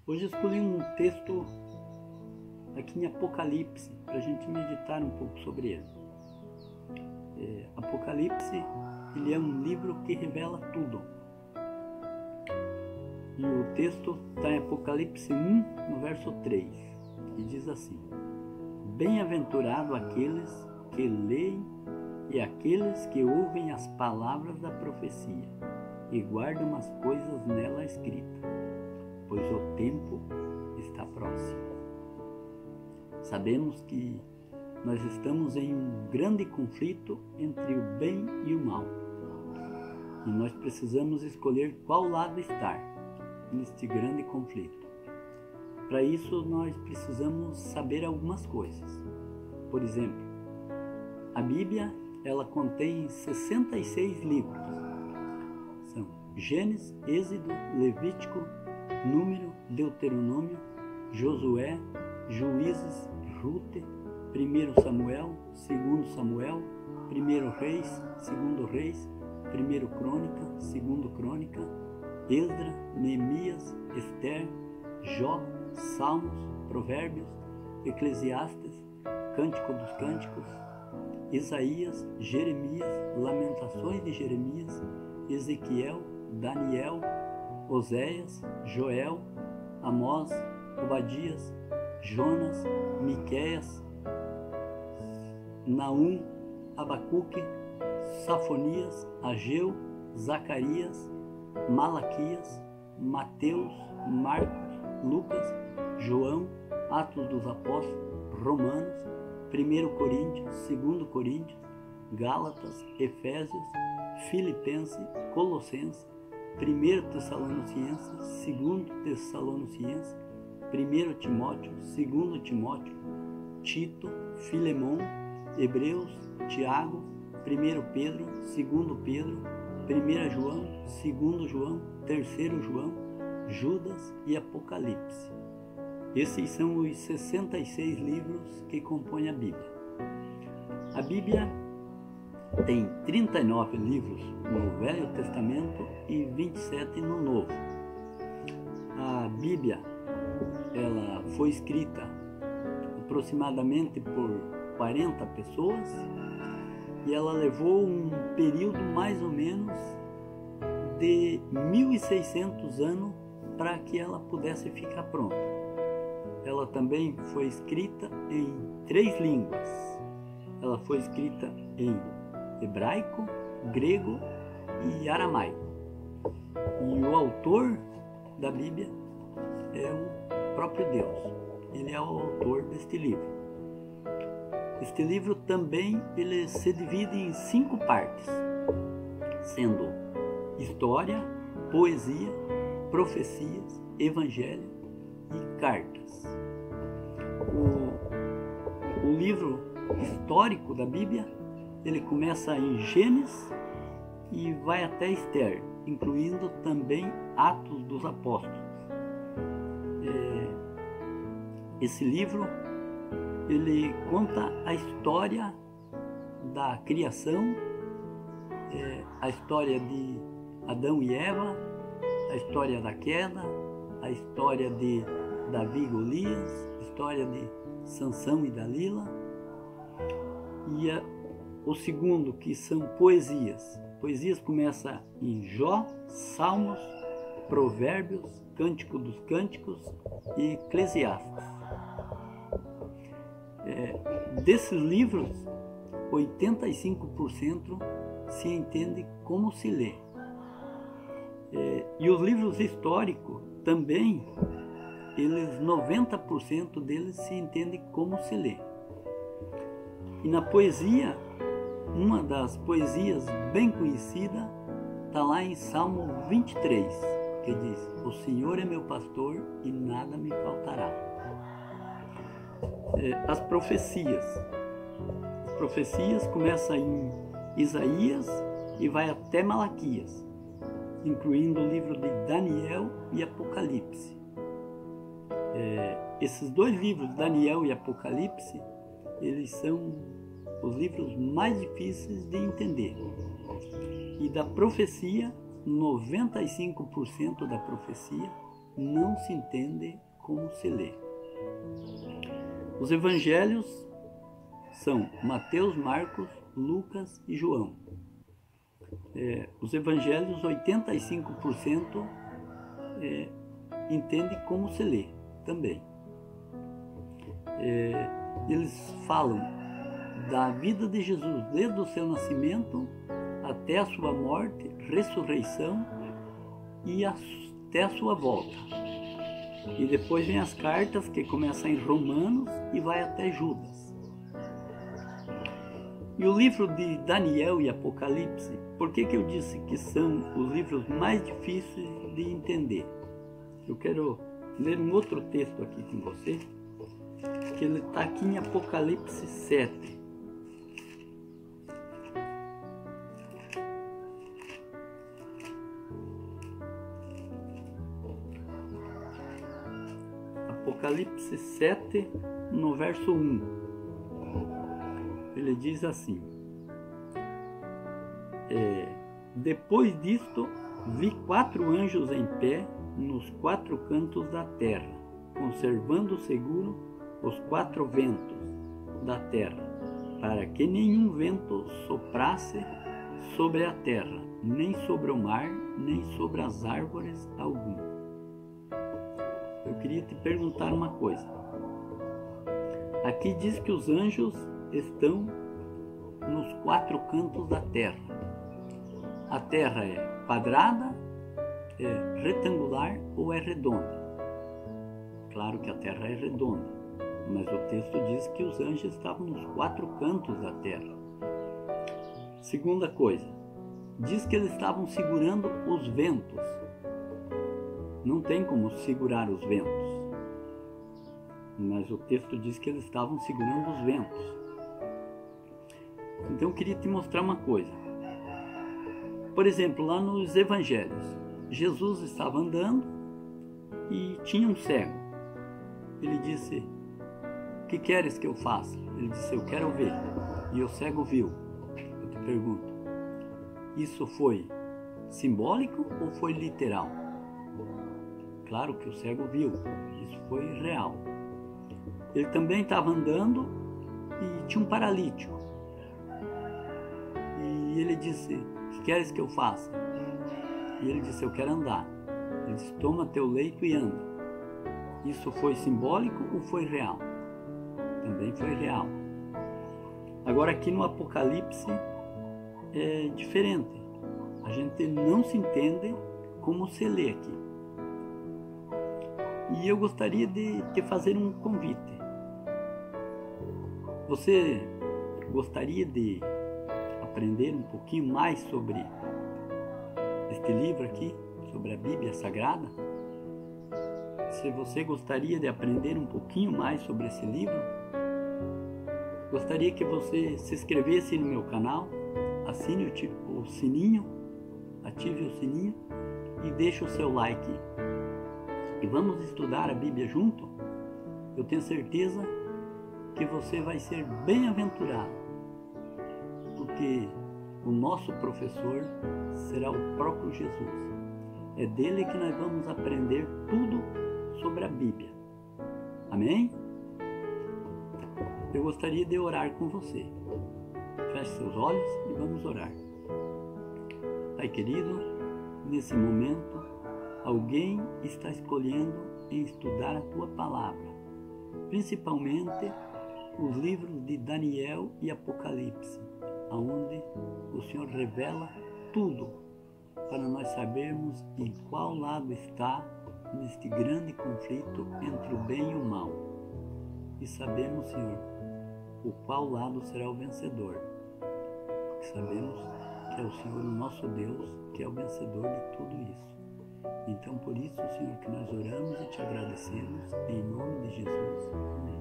Hoje escolhi um texto aqui em Apocalipse para a gente meditar um pouco sobre ele. Apocalipse, ele é um livro que revela tudo. E o texto está em Apocalipse 1, no verso 3, que diz assim: Bem-aventurado aqueles que leem e aqueles que ouvem as palavras da profecia e guardam as coisas nela escritas, pois o tempo está próximo. Sabemos que nós estamos em um grande conflito entre o bem e o mal. E nós precisamos escolher qual lado estar neste grande conflito. Para isso, nós precisamos saber algumas coisas. Por exemplo, a Bíblia, ela contém 66 livros. São Gênesis, Êxodo, Levítico, Número, Deuteronômio, Josué, Juízes, Rute, 1 Samuel, 2 Samuel, 1 Reis, 2 Reis, 1 Crônica, 2 Crônica, Esdra, Neemias, Esther, Jó, Salmos, Provérbios, Eclesiastes, Cântico dos Cânticos, Isaías, Jeremias, Lamentações de Jeremias, Ezequiel, Daniel, Oséias, Joel, Amós, Obadias, Jonas, Miqueias, Naum, Abacuque, Safonias, Ageu, Zacarias, Malaquias, Mateus, Marcos, Lucas, João, Atos dos Apóstolos, Romanos, 1 Coríntios, 2 Coríntios, Gálatas, Efésios, Filipenses, Colossenses, 1 Tessalonicenses, 2 Tessalonicenses, 1 Timóteo, 2 Timóteo, Tito, Filemão, Hebreus, Tiago, 1 Pedro, 2 Pedro, 1 João, 2 João, 3 João, Judas e Apocalipse. Esses são os 66 livros que compõem a Bíblia. A Bíblia tem 39 livros no Velho Testamento e 27 no Novo. A Bíblia, ela foi escrita aproximadamente por 40 pessoas e ela levou um período mais ou menos de 1.600 anos para que ela pudesse ficar pronta. Ela também foi escrita em 3 línguas. Ela foi escrita em hebraico, grego e aramaico. E o autor da Bíblia é o próprio Deus. Ele é o autor deste livro. Este livro também ele se divide em 5 partes, sendo história, poesia, profecias, evangelho e cartas. O livro histórico da Bíblia, ele começa em Gênesis e vai até Esther, incluindo também Atos dos Apóstolos. Esse livro, ele conta a história da criação, a história de Adão e Eva, a história da queda, a história de Davi e Golias, a história de Sansão e Dalila, e o segundo, que são poesias. Poesias começa em Jó, Salmos, Provérbios, Cântico dos Cânticos e Eclesiastes. Desses livros, 85% se entende como se lê. E os livros históricos também, 90% deles se entende como se lê. E na poesia, uma das poesias bem conhecida está lá em Salmo 23, que diz: O Senhor é meu pastor e nada me faltará. As profecias começam em Isaías e vai até Malaquias, incluindo o livro de Daniel e Apocalipse. Esses 2 livros, Daniel e Apocalipse, eles são os livros mais difíceis de entender. E da profecia, 95% da profecia não se entende como se lê. Os evangelhos são Mateus, Marcos, Lucas e João. Os evangelhos, 85% entende como se lê também. Eles falam da vida de Jesus, desde o seu nascimento até a sua morte, ressurreição e até a sua volta. E depois vem as cartas, que começam em Romanos e vai até Judas. E o livro de Daniel e Apocalipse, por que eu disse que são os livros mais difíceis de entender? Eu quero ler um outro texto aqui com você, que ele está aqui em Apocalipse 7. Apocalipse 7, no verso 1. Ele diz assim: depois disto, vi 4 anjos em pé nos 4 cantos da terra, conservando seguro os 4 ventos da terra, para que nenhum vento soprasse sobre a terra, nem sobre o mar, nem sobre as árvores alguma. Eu queria te perguntar uma coisa. Aqui diz que os anjos estão nos 4 cantos da terra. A terra é quadrada, é retangular ou é redonda? Claro que a terra é redonda, mas o texto diz que os anjos estavam nos 4 cantos da terra. Segunda coisa, diz que eles estavam segurando os ventos. Não tem como segurar os ventos, mas o texto diz que eles estavam segurando os ventos. Então eu queria te mostrar uma coisa. Por exemplo, lá nos evangelhos, Jesus estava andando e tinha um cego. Ele disse: "O que queres que eu faça?" Ele disse: "Eu quero ver." E o cego viu. Eu te pergunto, isso foi simbólico ou foi literal? Claro que o cego viu, isso foi real. Ele também estava andando e tinha um paralítico. E ele disse: "O que queres que eu faça?" E ele disse: "Eu quero andar." Ele disse: "Toma teu leito e anda." Isso foi simbólico ou foi real? Também foi real. Agora aqui no Apocalipse é diferente. A gente não se entende como se lê aqui. E eu gostaria de te fazer um convite. Você gostaria de aprender um pouquinho mais sobre este livro aqui, sobre a Bíblia Sagrada? Se você gostaria de aprender um pouquinho mais sobre esse livro, gostaria que você se inscrevesse no meu canal, assine o sininho, ative o sininho e deixe o seu like. E vamos estudar a Bíblia junto? Eu tenho certeza que você vai ser bem-aventurado, porque o nosso professor será o próprio Jesus. É dele que nós vamos aprender tudo sobre a Bíblia. Amém? Eu gostaria de orar com você. Feche seus olhos e vamos orar. Pai querido, nesse momento, alguém está escolhendo em estudar a Tua Palavra, principalmente os livros de Daniel e Apocalipse, onde o Senhor revela tudo para nós sabermos em qual lado está neste grande conflito entre o bem e o mal. E sabemos, Senhor, o qual lado será o vencedor. Porque sabemos que é o Senhor, o nosso Deus, que é o vencedor de tudo isso. Então, por isso, Senhor, que nós oramos e te agradecemos, em nome de Jesus. Amém.